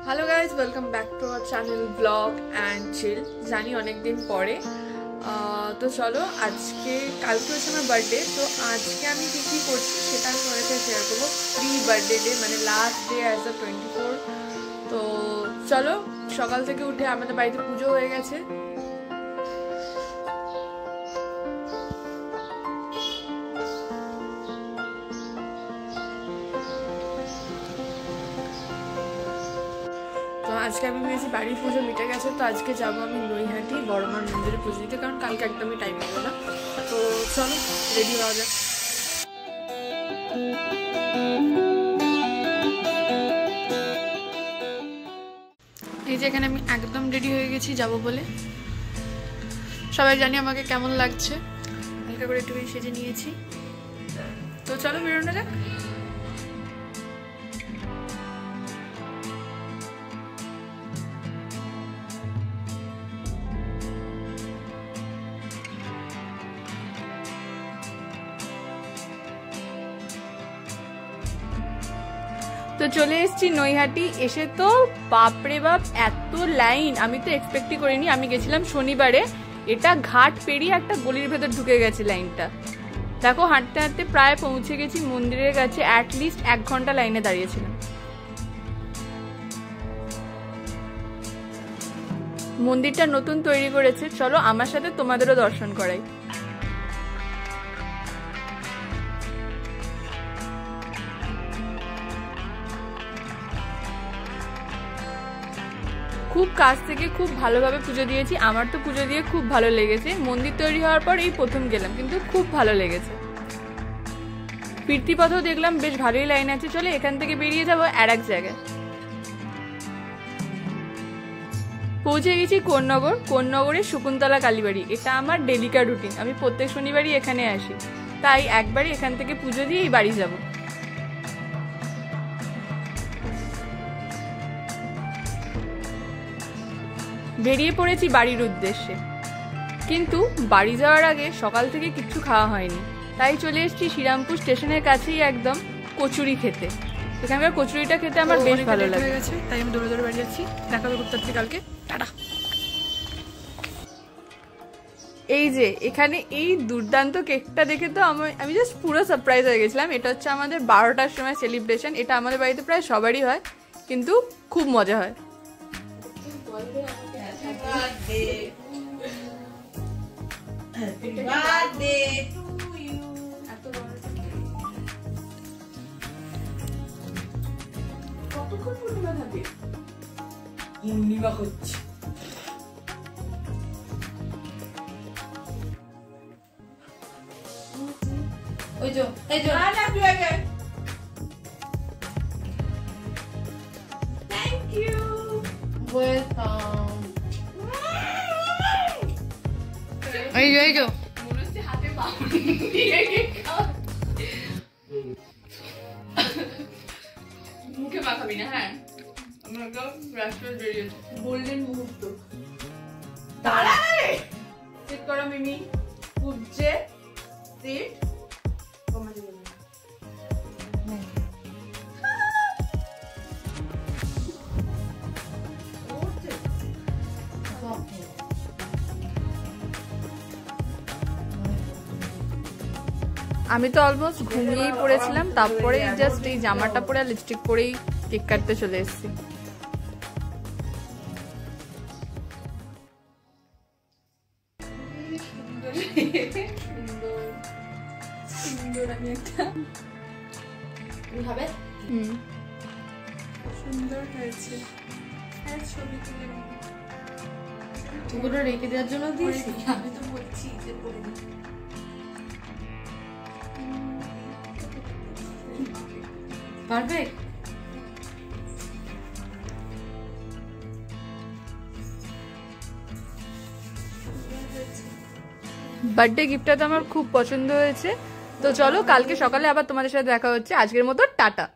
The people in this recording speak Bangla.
Hello guys welcome back to our channel blog and chill. जानी अनेक दिन परे तो चलो आज के कल के हচ্ছে আমার বার্থডে। তো আজকে আমি কি কি করছি সেটা আমি তোমাদের সাথে শেয়ার করব। প্রি বার্থডে ডে মানে লাস্ট ডে অ্যাজ আ 24। তো চলো সকাল থেকে উঠে আমাদের বাড়িতে পুজো হয়ে গেছে। आज के भেবেছি বাড়ির পুজো মিটে গেছে, তো আজকে যাবো আমি নৈহাটি বড়মার মন্দিরে পুজো দিতে, কারণ কালকে একদমই টাইম হবে না। তো চলো রেডি হওয়া যাক। এই যে এখানে আমি একদম রেডি হয়ে গেছি যাবো বলে। সবাই জানি আমাকে কেমন লাগছে, হালকা করে একটু সেজে নিয়েছি। তো চলো বেরোনো যাক। তো চলে এসেছি নৈহাটি। এসে তো বাপরে বাপ এত লাইন, আমি তো এক্সপেক্টই করিনি। আমি গেছিলাম শনিবারে, এটা ঘাট পেরিয়ে একটা গলির ভেতর ঢুকে গেছে লাইনটা। দেখো হাঁটতে হাঁটতে প্রায় পৌঁছে গেছি মন্দিরের কাছে। অ্যাটলিস্ট 1 ঘন্টা লাইনে দাঁড়িয়েছিলাম। মন্দিরটা নতুন তৈরি করেছে, চলো আমার সাথে তোমাদেরও দর্শন করাই। খুব কাছ থেকে খুব ভালোভাবে পুজো দিয়েছি। আমার তো পুজো দিয়ে খুব ভালো লেগেছে। মন্দির তৈরি হওয়ার পর এই প্রথম গেলাম, কিন্তু খুব ভালো লেগেছে। ফিরতি পথেও দেখলাম বেশ ভালোই লাইন আছে। চলে এখান থেকে বেরিয়ে যাবো আর এক জায়গায়। পৌঁছে গেছি কোন্নগর। কোন্নগরের শকুন্তলা কালীবাড়ি। এটা আমার ডেলিকার রুটিন, আমি প্রত্যেক শনিবারই এখানে আসি, তাই একবারই এখান থেকে পুজো দিয়ে এই বাড়ি যাবো। বেরিয়ে পড়েছি বাড়ির উদ্দেশ্যে, কিন্তু বাড়ি যাওয়ার আগে সকাল থেকে কিচ্ছু খাওয়া হয়নি, তাই চলে এসেছি শ্রীরামপুর স্টেশনের কাছেই একদম কচুরি খেতে। এখানকার কচুরিটা খেতে আমার বেশ ভালো লাগে, তাই আমি দৌড়ে দৌড়ে বাড়ি যাচ্ছি। দেখা হবে করতে কালকে, টাটা। এই যে এখানে এই দুর্দান্ত কেকটা দেখে তো আমি জাস্ট পুরো সারপ্রাইজ হয়ে গেছিলাম। এটা হচ্ছে আমাদের 12টার সময় সেলিব্রেশন। এটা আমাদের বাড়িতে প্রায় সবারই হয়, কিন্তু খুব মজা হয়। Happy birthday to you. কতক্ষণ পূর্ণিমা থাকে? পূর্ণিমা হচ্ছে। ওই যে I love you again. Thank you. Welcome. এই যে মনে হচ্ছে হাতে পাউরুটি দিয়ে খাওয়া। মুখে মাখাবি না? হ্যাঁ, আমরা একদম রেস্টুরেন্ট বেরিয়েছি। গোল্ডেন মুহূর্ত। তাড়াতাড়ি সিট করো মিমি। পূজ্যে সিট। আমি তো অলমোস্ট ঘুমিয়েই পড়েছিলাম, তারপরে জাস্ট এই জামাটা পরে লিপস্টিক পরেই কেক কাটতে চলে এসেছি। সুন্দর হয়েছে। ছবি তুলে ওগুলো রেখে দেওয়ার জন্য দিয়েছি। আমি তো বলছি যে পারফেক্ট। বার্থডে গিফটটা তো আমার খুব পছন্দ হয়েছে। তো চলো কালকে সকালে আবার তোমাদের সাথে দেখা হচ্ছে। আজকের মতো টাটা।